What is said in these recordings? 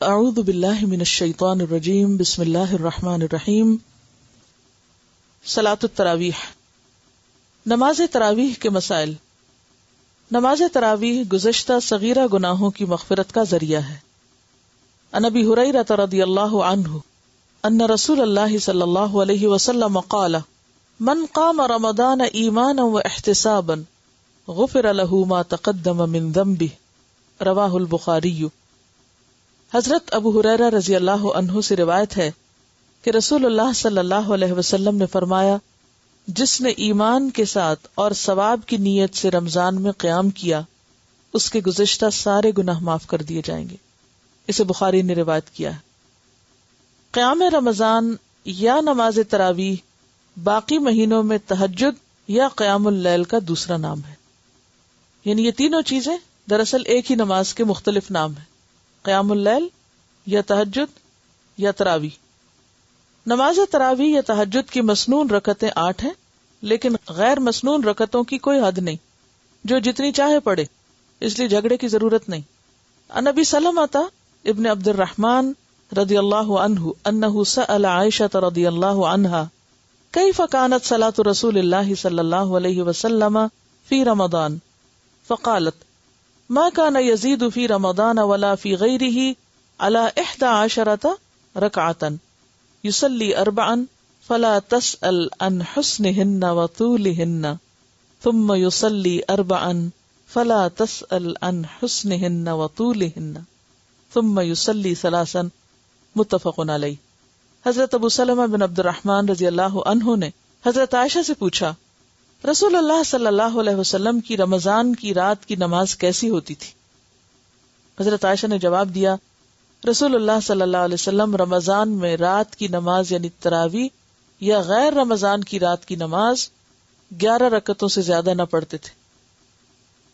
اعوذ باللہ من الشیطان الرجیم بسم اللہ الرحمن الرحیم صلاۃ التراویح. نماز تراویح کے مسائل. نماز تراویح گزشتہ صغیرہ گناہوں کی مغفرت کا ذریعہ ہے. عن ابی ہریرہ رضی اللہ عنہ ان رسول اللہ صلی اللہ علیہ وسلم قال من قام رمضان ایمانا واحتسابا غفر له ما تقدم من ذنبه. رواہ البخاری. حضرت ابو ہریرہ رضی اللہ عنہ سے روایت ہے کہ رسول اللہ صلی اللہ علیہ وسلم نے فرمایا، جس نے ایمان کے ساتھ اور ثواب کی نیت سے رمضان میں قیام کیا اس کے گزشتہ سارے گناہ معاف کر دیے جائیں گے. اسے بخاری نے روایت کیا ہے. قیام رمضان یا نماز تراویح باقی مہینوں میں تہجد یا قیام اللیل کا دوسرا نام ہے. یعنی یہ تینوں چیزیں دراصل ایک ہی نماز کے مختلف نام ہیں، قیام اللیل یا تہجد یا تراویح. نماز تراویح یا تہجد کی مسنون رکعتیں 8 ہیں، لیکن غیر مسنون رکعتوں کی کوئی حد نہیں، جو جتنی چاہے پڑھے، اس لیے جھگڑے کی ضرورت نہیں. عن ابی سلمۃ ابن عبد الرحمن رضی اللہ عنہ انہ سأل عائشہ رضی اللہ عنہا کیف كانت صلاة رسول اللہ صلی اللہ علیہ وسلم فی رمضان فقالت ما كان يزيد في رمضان ولا في غيره على 11 ركعة يصلي 4 فلا تسأل عن حسنهن وطولهن ثم يصلي 4 فلا تسأل عن حسنهن وطولهن ثم يصلي 3. متفق علیہ. حضرت ابو سلمہ بن عبد الرحمن رضی اللہ عنہ نے حضرت عائشہ سے پوچھا، رسول اللہ صلی اللہ علیہ وسلم کی رمضان کی رات کی نماز کیسی ہوتی تھی؟ حضرت عائشہ نے جواب دیا، رسول اللہ صلی اللہ علیہ وسلم رمضان میں رات کی نماز یعنی تراویح یا غیر رمضان کی رات کی نماز 11 رکعتوں سے زیادہ نہ پڑھتے تھے.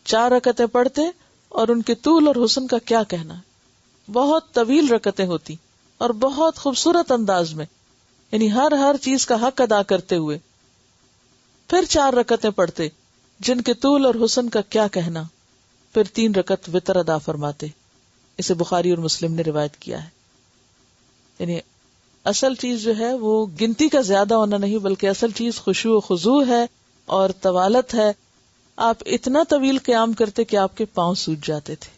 4 رکعتیں پڑھتے اور ان کے طول اور حسن کا کیا کہنا. بہت طویل رکعتیں ہوتی اور بہت خوبصورت انداز میں، یعنی ہر چیز کا حق ادا کرتے ہوئے. پھر 4 رکعتیں پڑھتے جن کے طول اور حسن کا کیا کہنا. پھر 3 رکعت وتر ادا فرماتے. اسے بخاری اور مسلم نے روایت کیا ہے. یعنی اصل چیز جو ہے وہ گنتی کا زیادہ ہونا نہیں، بلکہ اصل چیز خشوع و خضوع ہے اور طوالت ہے. آپ اتنا طویل قیام کرتے کہ آپ کے پاؤں سوج جاتے تھے.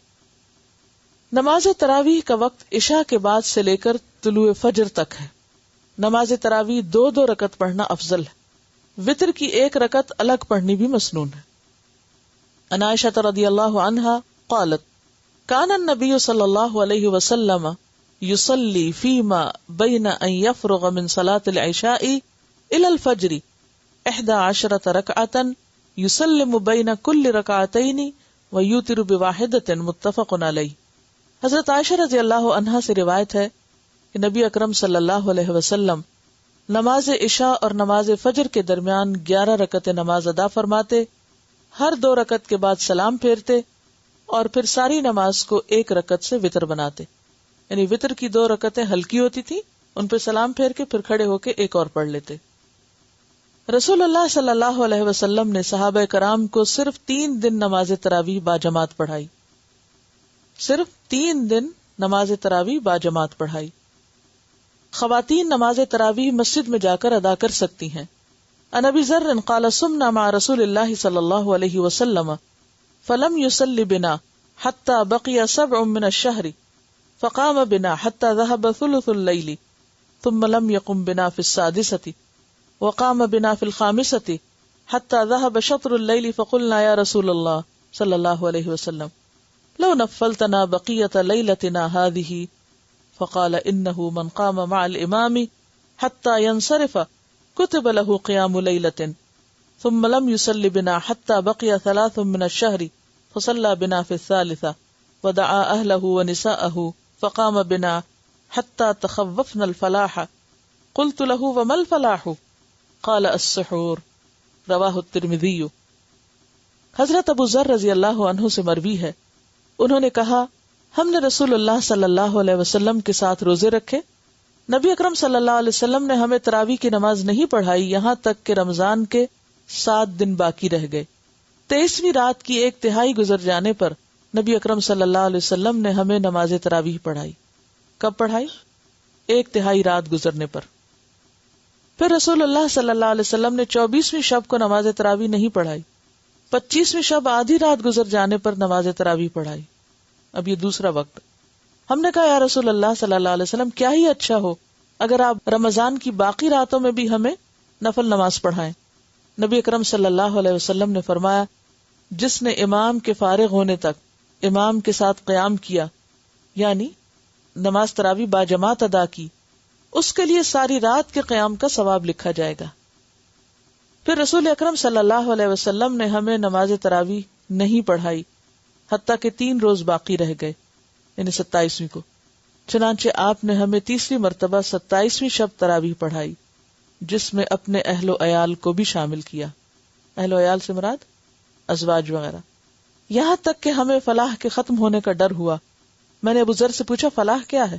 نماز تراویح کا وقت عشاء کے بعد سے لے کر طلوع فجر تک ہے. نماز تراویح 2 رکعت پڑھنا افضل ہے. وتر کی 1 رکعت الگ پڑھنی بھی مسنون ہے. عن عائشہ رضی اللہ عنہا قالت کان النبی صلی اللہ علیہ وسلم یصلی فیما بین ان یفرغ من صلاة العشاء الى الفجر 11 رکعتا یسلم بین کل رکعتین ویوتر بواحدۃ. متفق علیہ. حضرت عائشہ رضی اللہ عنہا سے روایت ہے کہ نبی اکرم صلی اللہ علیہ وسلم نماز عشاء اور نماز فجر کے درمیان 11 رکعتیں نماز ادا فرماتے، ہر 2 رکعت کے بعد سلام پھیرتے اور پھر ساری نماز کو 1 رکعت سے وتر بناتے. یعنی وتر کی 2 رکعتیں ہلکی ہوتی تھی، ان پہ سلام پھیر کے پھر کھڑے ہو کے 1 اور پڑھ لیتے. رسول اللہ صلی اللہ علیہ وسلم نے صحابہ کرام کو صرف 3 دن نماز تراویح باجماعت پڑھائی. صرف 3 دن نماز تراویح باجماعت پڑھائی. خواتین نماز تراویح مسجد میں جا کر ادا کر سکتی ہیں. عن ابی ذر قال صمنا مع رسول اللہ صلی اللہ علیہ وسلم فلم يصل بنا حتى بقي 7 من الشهر فقام بنا حتى ذهب ثلث الليل ثم لم يقم بنا في 6 وقام بنا في 5 حتى ذهب شطر الليل فقلنا يا رسول الله صلى الله عليه وسلم لو نفلتنا بقية ليلتنا هذه فقال انه من قام مع الامام حتى ينصرف كتب له قيام ليلة ثم لم يصل بنا حتى بقي 3 من الشهر فصلى بنا في 3 ودعا اهله ونساءه فقام بنا حتى تخوفنا الفلاح قلت له وما الفلاح قال السحور. رواه الترمذی. حضرت ابو ذر رضی اللہ عنہ سے مروی ہے، انہوں نے کہا ہم نے رسول اللہ صلی اللہ علیہ وسلم کے ساتھ روزے رکھے. نبی اکرم صلی اللہ علیہ وسلم نے ہمیں تراویح کی نماز نہیں پڑھائی یہاں تک کہ رمضان کے 7 دن باقی رہ گئے. 23ویں رات کی 1/3 گزر جانے پر نبی اکرم صلی اللہ علیہ وسلم نے ہمیں نماز تراویح پڑھائی. کب پڑھائی؟ 1/3 رات گزرنے پر۔ پھر رسول اللہ صلی اللہ علیہ وسلم نے 24ویں شب کو نماز تراویح نہیں پڑھائی، 25ویں شب آدھی رات گزر جانے پر نماز تراویح پڑھائی۔ اب یہ دوسرا وقت۔ ہم نے کہا یا رسول اللہ صلی اللہ علیہ وسلم کیا ہی اچھا ہو اگر آپ رمضان کی باقی راتوں میں بھی ہمیں نفل نماز پڑھائیں۔ نبی اکرم صلی اللہ علیہ وسلم نے فرمایا جس نے امام کے فارغ ہونے تک امام کے ساتھ قیام کیا، یعنی نماز تراویح باجماعت ادا کی، اس کے لیے ساری رات کے قیام کا ثواب لکھا جائے گا۔ پھر رسول اکرم صلی اللہ علیہ وسلم نے ہمیں نماز تراویح نہیں پڑھائی حتیٰ کہ 3 روز باقی رہ گئے، یعنی 27ویں کو۔ چنانچہ آپ نے ہمیں تیسری مرتبہ 27ویں شب تراویح پڑھائی، جس میں اپنے اہل و عیال کو بھی شامل کیا۔ اہل و عیال سے مراد ازواج وغیرہ۔ یہاں تک کہ ہمیں فلاح کے ختم ہونے کا ڈر ہوا۔ میں نے ابو ذر سے پوچھا فلاح کیا ہے؟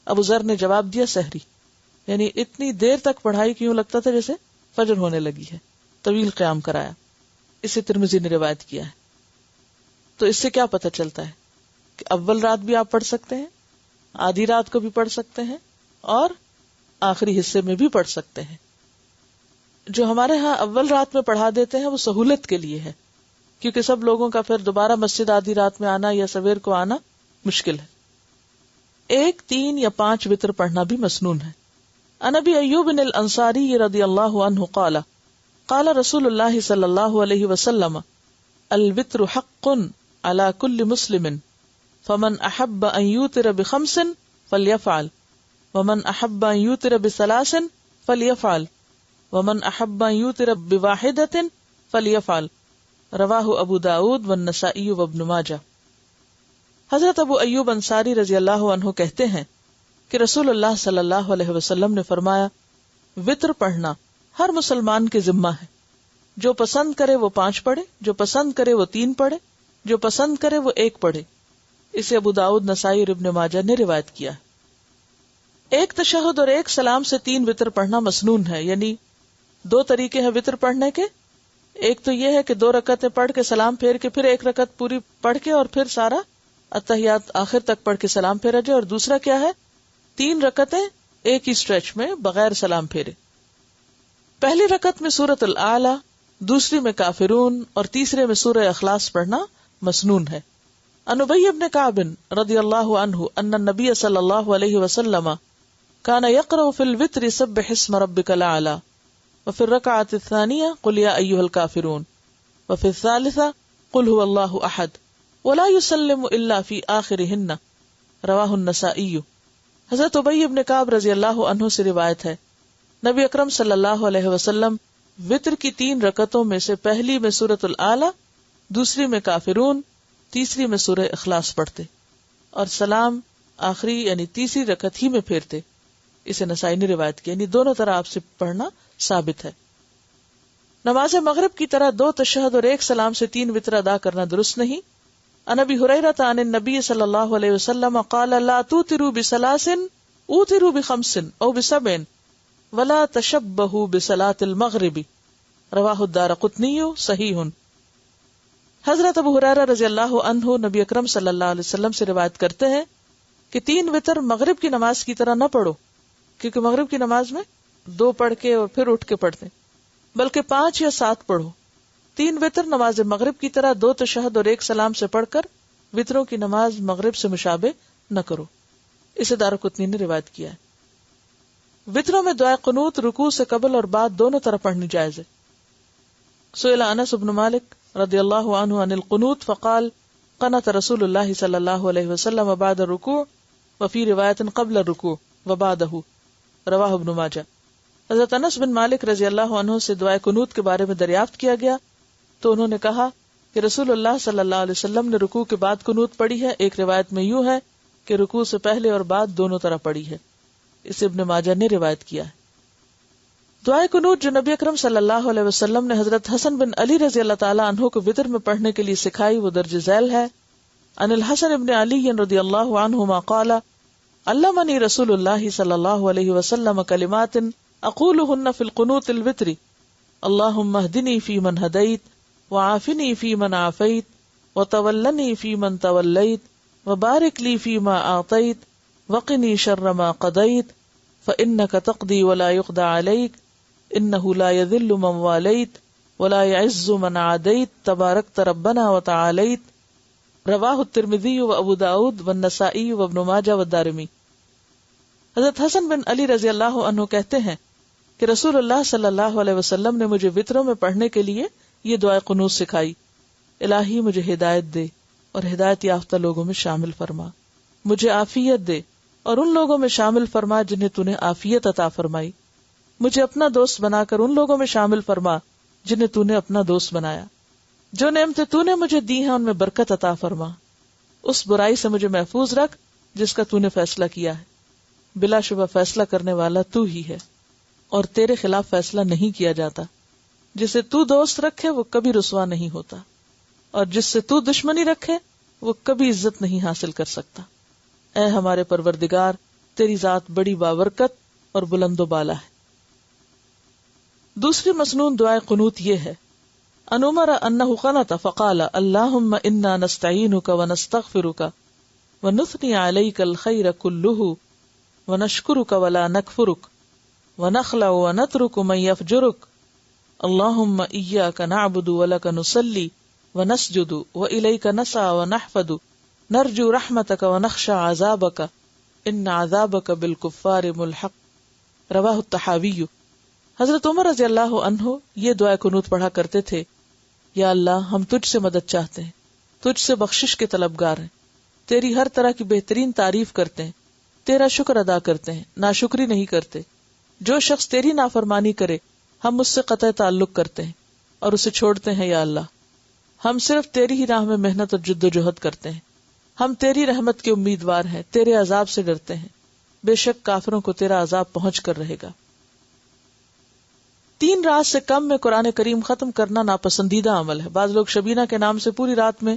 ابو ذر نے جواب دیا سحری، یعنی اتنی دیر تک پڑھائی کہ یوں لگتا تھا جیسے فجر ہونے لگی ہے، طویل قیام کرایا۔ اسے ترمذی نے روایت کیا ہے۔ تو اس سے کیا پتہ چلتا ہے کہ اول رات بھی آپ پڑھ سکتے ہیں، آدھی رات کو بھی پڑھ سکتے ہیں، اور آخری حصے میں بھی پڑھ سکتے ہیں۔ جو ہمارے ہاں اول رات میں پڑھا دیتے ہیں وہ سہولت کے لیے ہے، کیونکہ سب لوگوں کا پھر دوبارہ مسجد آدھی رات میں آنا یا سویر کو آنا مشکل ہے۔ 1، 3 یا 5 وتر پڑھنا بھی مسنون ہے۔ عن ابی ایوب الانصاری رضی اللہ عنہ قال قال رسول اللہ صلی اللہ علیہ وسلم الوتر حق على كل مسلم فمن احب ان يوتر ب5 فليفعل ومن احب ان يوتر ب3 فليفعل ومن احب ان يوتر ب1 فليفعل رواہ ابو داود والنسائی وابن ماجہ۔ حضرت ابو ایوب انصاری رضی اللہ عنہ کہتے ہیں کہ رسول اللہ صلی اللہ علیہ وسلم نے فرمایا وتر پڑھنا ہر مسلمان کے ذمہ ہے، جو پسند کرے وہ 5 پڑھے، جو پسند کرے وہ 3 پڑھے، جو پسند کرے وہ 1 پڑھے۔ اسے ابو داؤد، نسائی اور ابن ماجہ نے روایت کیا۔ 1 تشہد اور 1 سلام سے 3 وتر پڑھنا مسنون ہے، یعنی 2 طریقے ہیں وتر پڑھنے کے۔ ایک تو یہ ہے کہ 2 رکعتیں پڑھ کے سلام پھیر کے پھر 1 رکعت پوری پڑھ کے اور پھر سارا اتحیات آخر تک پڑھ کے سلام پھیرا جائے، اور دوسرا کیا ہے 3 رکعتیں ایک ہی اسٹریچ میں بغیر سلام پھیرے۔ پہلی رکعت میں سورۃ الاعلی، دوسری میں کافرون اور تیسرے میں سورہ اخلاص پڑھنا مسنون ہے۔ عن ابی بن کعب رضی اللہ عنہ ان النبی صلی اللہ علیہ وسلم کان یقرأ فی الوتر سبح اسم ربک الاعلی وفی الرکعۃ الثانیہ قل یا ایھا الکافرون وفی الثالثہ قل ھو اللہ احد ولا یسلم الا فی آخرہن رواہ النسائی۔ حضرت ابی بن کعب رضی اللہ عنہ سے روایت ہے نبی اکرم صلی اللہ علیہ وسلم وتر کی 3 رکعتوں میں سے پہلی میں سورۃ الاعلی، دوسری میں کافرون، تیسری میں سورہ اخلاص پڑھتے اور سلام آخری یعنی تیسری رکعت ہی میں پھیرتے۔ اسے نسائی نے روایت کیا، یعنی دونوں طرح آپ سے پڑھنا ثابت ہے۔ نماز مغرب کی طرح 2 تشہد اور 1 سلام سے 3 وتر ادا کرنا درست نہیں۔ عن ابی ہریرہ عن النبی صلی اللہ علیہ وسلم قال لا توتروا بثلاث اوتروا ب5 او ب7 ولا تشبہوا بصلاۃ المغرب رواہ الدارقطنی صحیح۔ حضرت ابو ہریرہ رضی اللہ عنہ نبی اکرم صلی اللہ علیہ وسلم سے روایت کرتے ہیں کہ 3 وتر مغرب کی نماز کی طرح نہ پڑھو، کیونکہ مغرب کی نماز میں 2 پڑھ کے اور پھر اٹھ کے پڑھتے، بلکہ 5 یا 7 پڑھو۔ 3 وتر نماز مغرب کی طرح 2 تشہد اور 1 سلام سے پڑھ کر وتروں کی نماز مغرب سے مشابہ نہ کرو۔ اسے دارقطنی نے روایت کیا ہے۔ وتروں میں دعائے قنوت رکوع سے قبل اور بعد دونوں طرح پڑھنی جائز ہے۔ سئل انس بن مالک رضی اللہ عنہ عن القنوت فقال قنت رسول اللہ صلی اللہ علیہ وسلم بعد الرکوع وفی روایت قبل الرکوع وبعدہ رواہ ابن ماجہ۔ حضرت انس بن مالک رضی اللہ عنہ سے دعائے قنوت کے بارے میں دریافت کیا گیا تو انہوں نے کہا کہ رسول اللہ صلی اللہ علیہ وسلم نے رکوع کے بعد قنوت پڑھی ہے، ایک روایت میں یوں ہے کہ رکوع سے پہلے اور بعد دونوں طرح پڑھی ہے۔ اسے ابن ماجہ نے روایت کیا ہے۔ دعائے قنوت جو نبی اکرم صلی اللہ علیہ وسلم نے حضرت حسن بن علی رضی اللہ تعالی عنہ کو وتر میں پڑھنے کے لیے سکھائی وہ درج ذیل ہے۔ عن الحسن بن علی رضی اللہ عنہما قال علمنی رسول اللہ صلی اللہ علیہ وسلم کلمات اقولهن فی القنوت الوتر اللہم اہدنی فی من ہدیت وعافنی فی من عافیت وتولنی فی من تولیت وبارک لی فی ما اعطیت وقنی شر ما قضیت فإنک تقضی ولا یقضى علیک انہ لا یذل من والیت ولا يعز من عادیت تبارکت ربنا وتعالیت رواہ الترمذی و ابو داود والنسائی و ابن ماجہ والدارمی۔ حضرت حسن بن علی رضی اللہ عنہ کہتے ہیں کہ رسول اللہ صلی اللہ علیہ وسلم نے مجھے وطروں میں پڑھنے کے لیے یہ دعائے قنوت سکھائی: الہی مجھے ہدایت دے اور ہدایت یافتہ لوگوں میں شامل فرما، مجھے عافیت دے اور ان لوگوں میں شامل فرما جنہیں تو نے عافیت عطا فرمائی، مجھے اپنا دوست بنا کر ان لوگوں میں شامل فرما جنہیں تو نے اپنا دوست بنایا، جو نعمتیں تو نے مجھے دی ہیں ان میں برکت عطا فرما، اس برائی سے مجھے محفوظ رکھ جس کا تو نے فیصلہ کیا ہے، بلا شبہ فیصلہ کرنے والا تو ہی ہے اور تیرے خلاف فیصلہ نہیں کیا جاتا، جسے تو دوست رکھے وہ کبھی رسوا نہیں ہوتا اور جس سے تو دشمنی رکھے وہ کبھی عزت نہیں حاصل کر سکتا۔ اے ہمارے پروردگار، تیری ذات بڑی بابرکت اور بلند و بالا ہے۔ دوسری مسنون دعائے قنوت یہ ہے: ان عمر انہ قنت فقال اللہم انا نستعینک ونستغفرک ونثنی علیک الخیر کلہ ونشکرک ولا نکفرک ونخلع ونترک من یفجرک اللہم ایاک نعبد ولک نصلی ونسجد والیک نسعی ونحفد نرجو رحمتک ونخشى عذابک ان عذابک بالکفار ملحق۔ رواہ الطحاوی۔ حضرت عمر رضی اللہ عنہ یہ دعائے قنوت پڑھا کرتے تھے: یا اللہ، ہم تجھ سے مدد چاہتے ہیں، تجھ سے بخشش کے طلبگار ہیں، تیری ہر طرح کی بہترین تعریف کرتے ہیں، تیرا شکر ادا کرتے ہیں، ناشکری نہیں کرتے۔ جو شخص تیری نافرمانی کرے ہم اس سے قطع تعلق کرتے ہیں اور اسے چھوڑتے ہیں۔ یا اللہ، ہم صرف تیری ہی راہ میں محنت اور جد و جہد کرتے ہیں، ہم تیری رحمت کے امیدوار ہیں، تیرے عذاب سے ڈرتے ہیں، بے شک کافروں کو تیرا عذاب پہنچ کر رہے گا۔ 3 رات سے کم میں قرآن کریم ختم کرنا ناپسندیدہ عمل ہے۔ بعض لوگ شبینہ کے نام سے پوری رات میں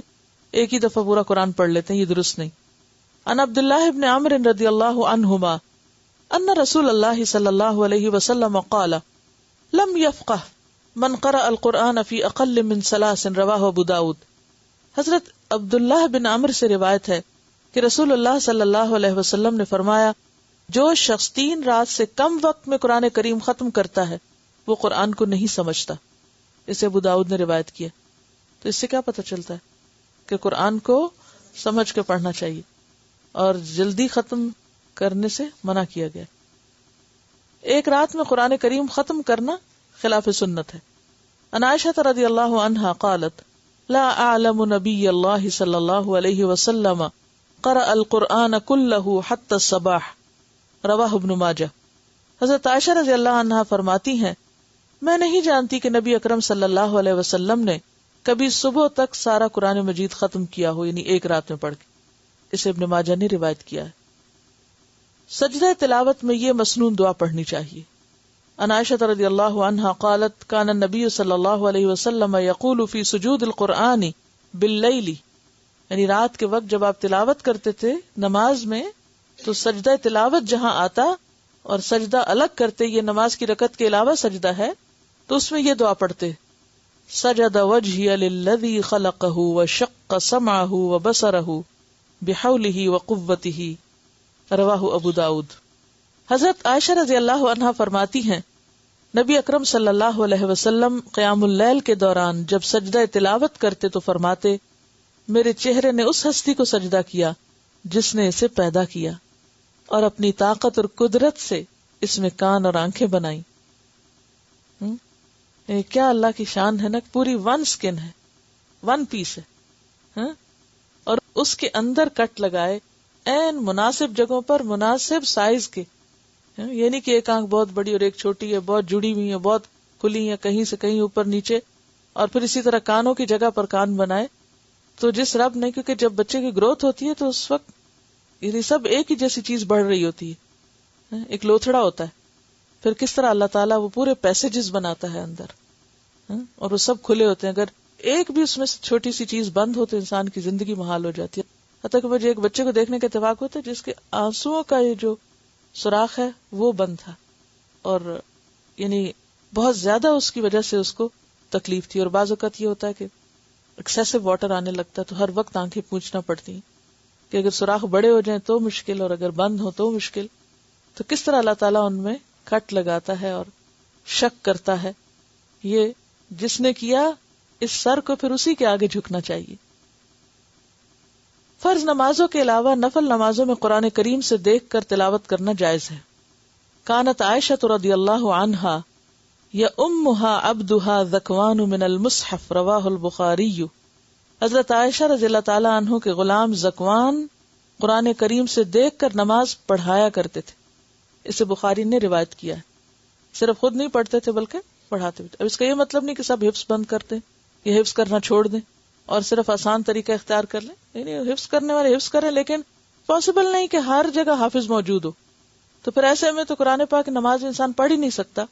ایک ہی دفعہ پورا قرآن پڑھ لیتے ہیں، یہ درست نہیں۔ عن عبداللہ ابن عمرو رضی اللہ عنہما ان رسول اللہ صلی اللہ علیہ وسلم قال لم یفقہ من قرأ القرآن فی اقل من 3 رواہ ابو داود۔ حضرت عبداللہ بن عمرو سے روایت ہے کہ رسول اللہ صلی اللہ علیہ وسلم نے فرمایا: جو شخص 3 رات سے کم وقت میں قرآن کریم ختم کرتا ہے وہ قرآن کو نہیں سمجھتا۔ اسے ابو داؤد نے روایت کیا۔ تو اس سے کیا پتہ چلتا ہے کہ قرآن کو سمجھ کے پڑھنا چاہیے اور جلدی ختم کرنے سے منع کیا گیا۔ ایک رات میں قرآن کریم ختم کرنا خلاف سنت ہے۔ عن عائشہ رضی اللہ عنہا قالت لا اعلم نبی اللہ صلی اللہ علیہ وسلم قرأ القرآن کلہ حتی الصباح، رواہ ابن ماجہ۔ حضرت عائشہ رضی اللہ عنہا فرماتی ہیں میں نہیں جانتی کہ نبی اکرم صلی اللہ علیہ وسلم نے کبھی صبح تک سارا قرآن مجید ختم کیا ہو، یعنی ایک رات میں پڑھ کے۔ اسے ابن ماجہ نے روایت کیا ہے۔ سجدہ تلاوت میں یہ مسنون دعا پڑھنی چاہیے۔ عن عائشہ رضی اللہ عنہا قالت کان النبی صلی اللہ علیہ وسلم یقول فی سجود القرآن باللیل، یعنی رات کے وقت جب آپ تلاوت کرتے تھے نماز میں تو سجدہ تلاوت جہاں آتا اور سجدہ الگ کرتے، یہ نماز کی رکعت کے علاوہ سجدہ ہے، تو اس میں یہ دعا پڑھتے: سجد وجہی للذی خلقہ وشق سمعہ وبصرہ بحولہ وقوتہ، رواہ ابو داود۔ حضرت عائشہ رضی اللہ عنہا فرماتی ہیں نبی اکرم صلی اللہ علیہ وسلم قیام اللیل کے دوران جب سجدہ تلاوت کرتے تو فرماتے: میرے چہرے نے اس ہستی کو سجدہ کیا جس نے اسے پیدا کیا اور اپنی طاقت اور قدرت سے اس میں کان اور آنکھیں بنائیں۔ کیا اللہ کی شان ہے نا، پوری 1 سکن ہے، 1 پیس ہے، اور اس کے اندر کٹ لگائے این مناسب جگہوں پر مناسب سائز کے، یہ نہیں کہ ایک آنکھ بہت بڑی اور ایک چھوٹی ہے، بہت جڑی ہوئی ہے، بہت کھلی ہے، کہیں سے کہیں اوپر نیچے، اور پھر اسی طرح کانوں کی جگہ پر کان بنائے۔ تو جس رب نے، کیونکہ جب بچے کی گروتھ ہوتی ہے تو اس وقت یہ سب ایک ہی جیسی چیز بڑھ رہی ہوتی ہے، ایک لوتھڑا ہوتا ہے، پھر کس طرح اللہ تعالیٰ وہ پورے پیسیجز بناتا ہے اندر، اور وہ سب کھلے ہوتے ہیں، اگر ایک بھی اس میں سے چھوٹی سی چیز بند ہو تو انسان کی زندگی محال ہو جاتی ہے۔ حتیٰ کہ مجھے ایک بچے کو دیکھنے کا اتفاق ہوتا ہے جس کے آنسوؤں کا یہ جو سوراخ ہے وہ بند تھا، اور یعنی بہت زیادہ اس کی وجہ سے اس کو تکلیف تھی، اور بعض اوقات یہ ہوتا ہے کہ ایکسیسو واٹر آنے لگتا ہے تو ہر وقت آنکھیں پوچھنا پڑتی ہیں کہ اگر سوراخ بڑے ہو جائیں تو مشکل، اور اگر بند ہو تو مشکل، تو کس طرح اللہ تعالیٰ ان میں کٹ لگاتا ہے اور شک کرتا ہے. یہ جس نے کیا اس سر کو پھر اسی کے آگے جھکنا چاہیے. فرض نمازوں کے علاوہ نفل نمازوں میں قرآن کریم سے دیکھ کر تلاوت کرنا جائز ہے. کانت عائشہ رضی اللہ عنہا یؤمھا عبدھا ذکوان من المصحف رواہ البخاری. حضرت عائشہ رضی اللہ تعالی عنہ کے غلام ذکوان قرآن کریم سے دیکھ کر نماز پڑھایا کرتے تھے. اسے بخاری نے روایت کیا ہے. صرف خود نہیں پڑھتے تھے بلکہ پڑھاتے بھی. اب اس کا یہ مطلب نہیں کہ سب حفظ بند کرتے، یہ حفظ کرنا چھوڑ دیں اور صرف آسان طریقہ اختیار کر لیں. نہیں، حفظ کرنے والے حفظ کریں، لیکن پاسبل نہیں کہ ہر جگہ حافظ موجود ہو. تو پھر ایسے میں تو قرآن پاک نماز انسان پڑھ ہی نہیں سکتا.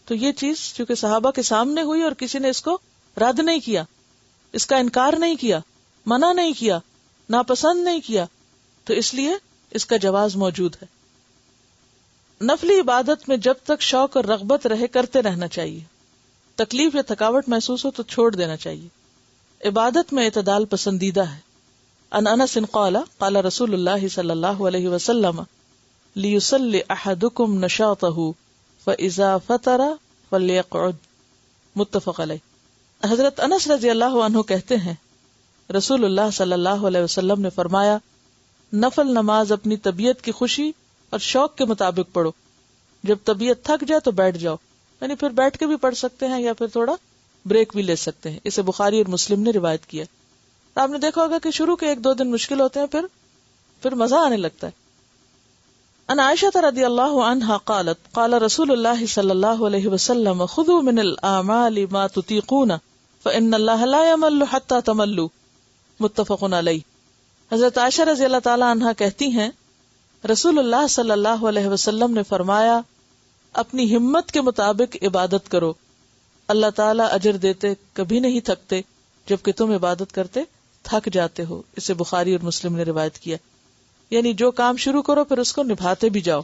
تو یہ چیز چونکہ صحابہ کے سامنے ہوئی اور کسی نے اس کو رد نہیں کیا، اس کا انکار نہیں کیا، منع نہیں کیا، ناپسند نہیں کیا، تو اس لیے اس کا جواز موجود ہے. نفلی عبادت میں جب تک شوق اور رغبت رہے کرتے رہنا چاہیے. تکلیف یا تھکاوٹ محسوس ہو تو چھوڑ دینا چاہیے. عبادت میں اعتدال پسندیدہ ہے. ان انس قال قال رسول اللہ صلی اللہ علیہ وسلم لیصلی احدکم نشاطہ فاذا فطر فلیقعد. متفق علیہ. حضرت انس رضی اللہ عنہ کہتے ہیں رسول اللہ صلی اللہ علیہ وسلم نے فرمایا، نفل نماز اپنی طبیعت کی خوشی اور شوق کے مطابق پڑھو. جب طبیعت تھک جائے تو بیٹھ جاؤ، یعنی پھر بیٹھ کے بھی پڑھ سکتے ہیں یا پھر تھوڑا بریک بھی لے سکتے ہیں. اسے بخاری اور مسلم نے روایت کیا. آپ نے دیکھا ہوگا کہ شروع کے 1-2 دن مشکل ہوتے ہیں، پھر مزہ آنے لگتا ہے. ان عائشہ رضی اللہ عنہا قالت قال رسول اللہ صلی اللہ علیہ وسلم خذوا من الاعمال ما تطيقون فان اللہ لا يمل حتى تملوا. متفق علیہ. حضرت عائشہ رضی اللہ تعالی عنہا کہتی ہیں رسول اللہ صلی اللہ علیہ وسلم نے فرمایا، اپنی ہمت کے مطابق عبادت کرو، اللہ تعالیٰ اجر دیتے، کبھی نہیں تھکتے، جبکہ تم عبادت کرتے تھک جاتے ہو. اسے بخاری اور مسلم نے روایت کیا. یعنی جو کام شروع کرو پھر اس کو نبھاتے بھی جاؤ.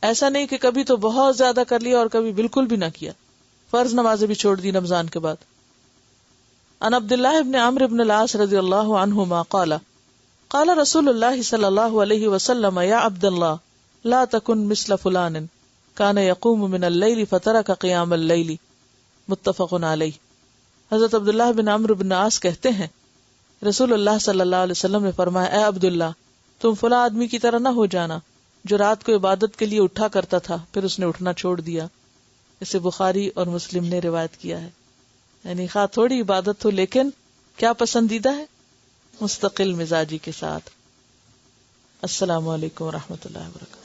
ایسا نہیں کہ کبھی تو بہت زیادہ کر لیا اور کبھی بالکل بھی نہ کیا. فرض نمازیں بھی چھوڑ دی رمضان کے بعد. ان عبداللہ ابن عمرو بن العاص رضی اللہ عنہما قال قال رسول اللہ صلی اللہ علیہ وسلم یا عبد اللہ لا تکن مثل فلان کان یقوم من اللیل فترک قیام اللیل. متفق علیہ. حضرت عبداللہ بن عمرو بن العاص کہتے ہیں رسول اللہ صلی اللہ علیہ وسلم نے فرمایا، اے عبداللہ تم فلاں آدمی کی طرح نہ ہو جانا جو رات کو عبادت کے لیے اٹھا کرتا تھا پھر اس نے اٹھنا چھوڑ دیا. اسے بخاری اور مسلم نے روایت کیا ہے. یعنی خواہ تھوڑی عبادت ہو لیکن کیا پسندیدہ ہے؟ مستقل مزاجی کے ساتھ. السلام علیکم ورحمۃ اللہ وبرکاتہ.